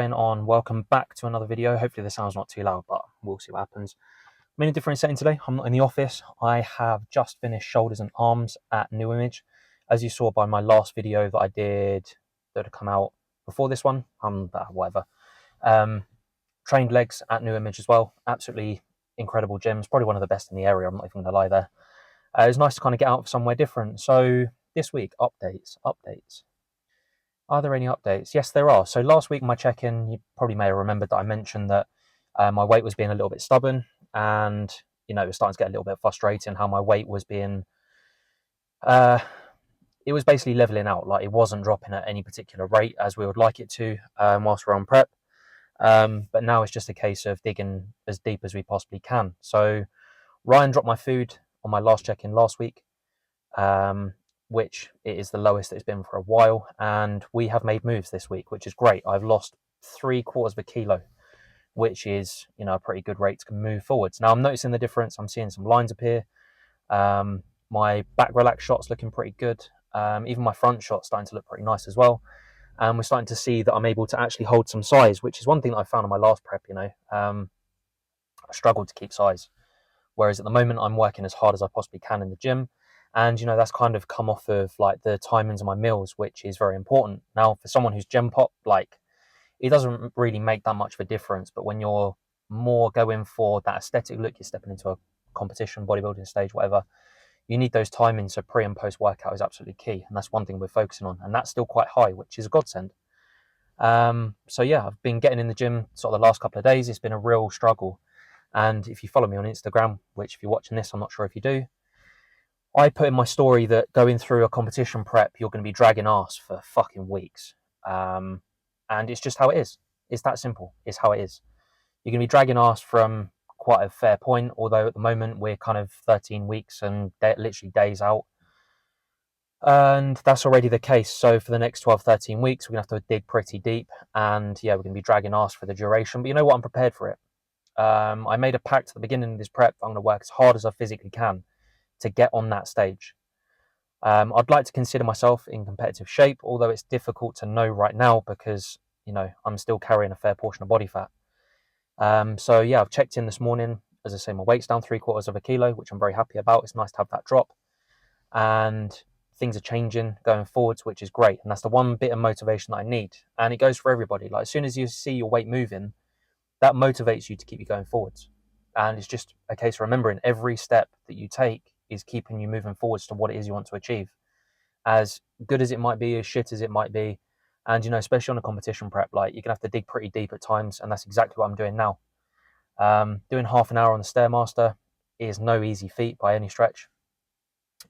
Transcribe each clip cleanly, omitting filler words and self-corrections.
going on? Welcome back to another video. Hopefully the sound's not too loud, but we'll see what happens. I'm in a different setting today. I'm not in the office. I have just finished shoulders and arms at New Image. As you saw by my last video that I did, that had come out before this one, whatever. Trained legs at New Image as well. Absolutely incredible gyms. Probably one of the best in the area. I'm not even going to lie there. It was nice to kind of get out somewhere different. So this week, updates. Are there any updates? Yes, there are. So last week, my check-in, you probably may have remembered that I mentioned that my weight was being a little bit stubborn, and it was starting to get a little bit frustrating how my weight was being, it was basically leveling out. Like, it wasn't dropping at any particular rate as we would like it to whilst we're on prep. But now it's just a case of digging as deep as we possibly can. So Ryan dropped my food on my last check-in last week, which it is the lowest it's been for a while, and we have made moves this week, which is great. I've lost 3/4 kilo, which is a pretty good rate to move forwards. Now I'm noticing the difference. I'm seeing some lines appear. My back relax shot's looking pretty good. Even my front shot's starting to look pretty nice as well. And we're starting to see that I'm able to actually hold some size, which is one thing that I found on my last prep. I struggled to keep size, whereas at the moment I'm working as hard as I possibly can in the gym. And, that's kind of come off of like the timings of my meals, which is very important. Now, for someone who's gym pop, like, it doesn't really make that much of a difference. But when you're more going for that aesthetic look, you're stepping into a competition, bodybuilding stage, whatever, you need those timings. So pre and post workout is absolutely key. And that's one thing we're focusing on. And that's still quite high, which is a godsend. So yeah, I've been getting in the gym sort of the last couple of days. It's been a real struggle. And if you follow me on Instagram, which if you're watching this, I'm not sure if you do, I put in my story that going through a competition prep, you're going to be dragging ass for fucking weeks. And it's just how it is. It's that simple. It's how it is. You're going to be dragging ass from quite a fair point, although at the moment we're kind of 13 weeks and literally days out. And that's already the case. So for the next 12, 13 weeks, we're going to have to dig pretty deep. And yeah, we're going to be dragging ass for the duration. But you know what? I'm prepared for it. I made a pact at the beginning of this prep. I'm going to work as hard as I physically can to get on that stage. I'd like to consider myself in competitive shape, although it's difficult to know right now because, I'm still carrying a fair portion of body fat. So yeah, I've checked in this morning. As I say, my weight's down 3/4 kilo, which I'm very happy about. It's nice to have that drop. And things are changing going forwards, which is great. And that's the one bit of motivation that I need. And it goes for everybody. Like, as soon as you see your weight moving, that motivates you to keep you going forwards. And it's just a case of remembering every step that you take is keeping you moving forwards to what it is you want to achieve. As good as it might be, as shit as it might be, and especially on a competition prep, like, you're gonna have to dig pretty deep at times, and that's exactly what I'm doing now. Doing half an hour on the Stairmaster is no easy feat by any stretch,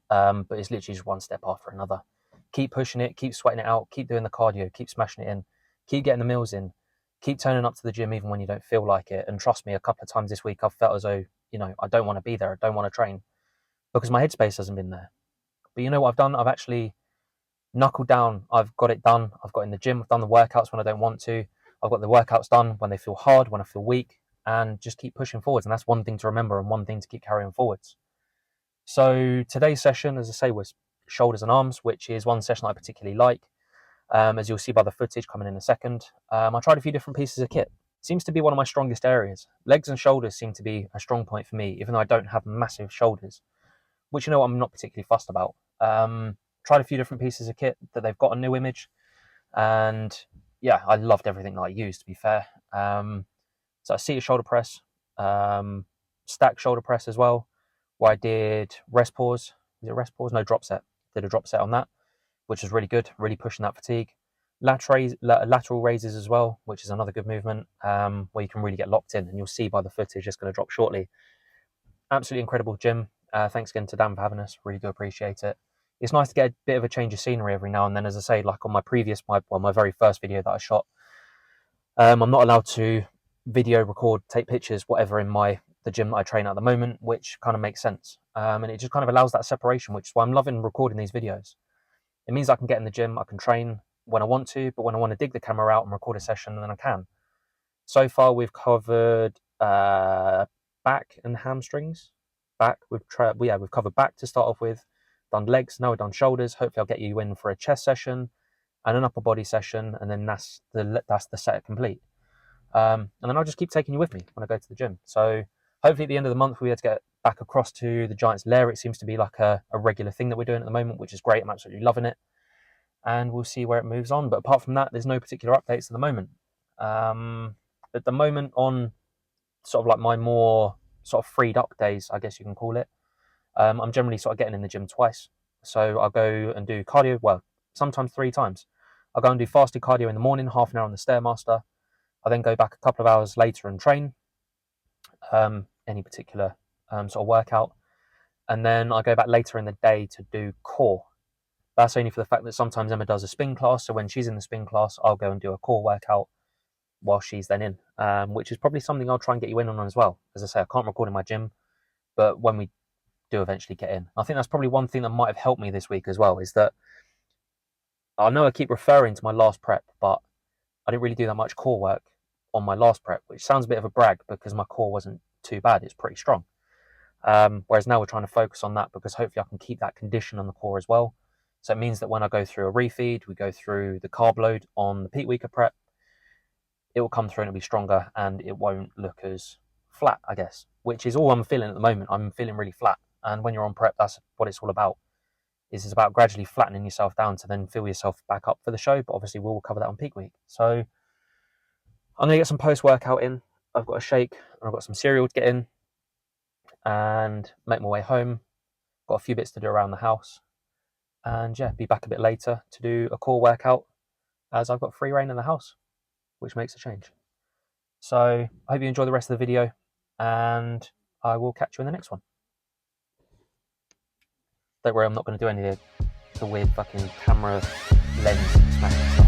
but it's literally just one step after another. Keep pushing it, keep sweating it out, keep doing the cardio, keep smashing it in, keep getting the meals in, keep turning up to the gym even when you don't feel like it. And trust me, a couple of times this week I've felt as though I don't want to be there, I don't want to train, because my headspace hasn't been there. But you know what I've done? I've actually knuckled down. I've got it done. I've got in the gym. I've done the workouts when I don't want to. I've got the workouts done when they feel hard, when I feel weak, and just keep pushing forwards. And that's one thing to remember and one thing to keep carrying forwards. So today's session, as I say, was shoulders and arms, which is one session I particularly like. As you'll see by the footage coming in a second. I tried a few different pieces of kit. Seems to be one of my strongest areas. Legs and shoulders seem to be a strong point for me, even though I don't have massive shoulders, which I'm not particularly fussed about. Tried a few different pieces of kit that they've got a New Image, and yeah, I loved everything that I used, to be fair. So I seated shoulder press, stack shoulder press as well, where I did rest pause. Is it rest pause? No, drop set. Did a drop set on that, which was really good, really pushing that fatigue. Lateral raises as well, which is another good movement, where you can really get locked in, and you'll see by the footage it's going to drop shortly. Absolutely incredible gym. Thanks again to Dan for having us. Really do appreciate it. It's nice to get a bit of a change of scenery every now and then. As I say, like on my very first video that I shot, I'm not allowed to video record, take pictures, whatever in the gym that I train at the moment, which kind of makes sense. And it just kind of allows that separation, which is why I'm loving recording these videos. It means I can get in the gym, I can train when I want to, but when I want to dig the camera out and record a session, then I can. So far, we've covered back and hamstrings. We've covered back to start off with. Done legs. Now we've done shoulders. Hopefully, I'll get you in for a chest session and an upper body session, and then that's the set complete. And then I'll just keep taking you with me when I go to the gym. So hopefully at the end of the month, we'll be able to get back across to the Giants' lair. It seems to be like a regular thing that we're doing at the moment, which is great. I'm absolutely loving it. And we'll see where it moves on. But apart from that, there's no particular updates at the moment. At the moment, on sort of like my more sort of freed up days, I guess you can call it, I'm generally sort of getting in the gym twice. So I'll go and do cardio, well, sometimes 3 times. I'll go and do fasted cardio in the morning, half an hour on the Stairmaster. I then go back a couple of hours later and train any particular sort of workout. And then I go back later in the day to do core. That's only for the fact that sometimes Emma does a spin class. So when she's in the spin class, I'll go and do a core workout while she's then in, which is probably something I'll try and get you in on as well. As I say, I can't record in my gym, but when we do eventually get in, I think that's probably one thing that might have helped me this week as well, is that I know I keep referring to my last prep, but I didn't really do that much core work on my last prep, which sounds a bit of a brag because my core wasn't too bad. It's pretty strong. Whereas now we're trying to focus on that because hopefully I can keep that condition on the core as well. So it means that when I go through a refeed, we go through the carb load on the peak weeker prep, it will come through and it'll be stronger and it won't look as flat, I guess, which is all I'm feeling at the moment. I'm feeling really flat. And when you're on prep, that's what it's all about. It's about gradually flattening yourself down to then fill yourself back up for the show. But obviously we'll cover that on peak week. So I'm going to get some post-workout in. I've got a shake and I've got some cereal to get in and make my way home. Got a few bits to do around the house. And yeah, be back a bit later to do a core workout as I've got free reign in the house, which makes a change. So I hope you enjoy the rest of the video and I will catch you in the next one. Don't worry, I'm not going to do any of the weird fucking camera lens smashing stuff.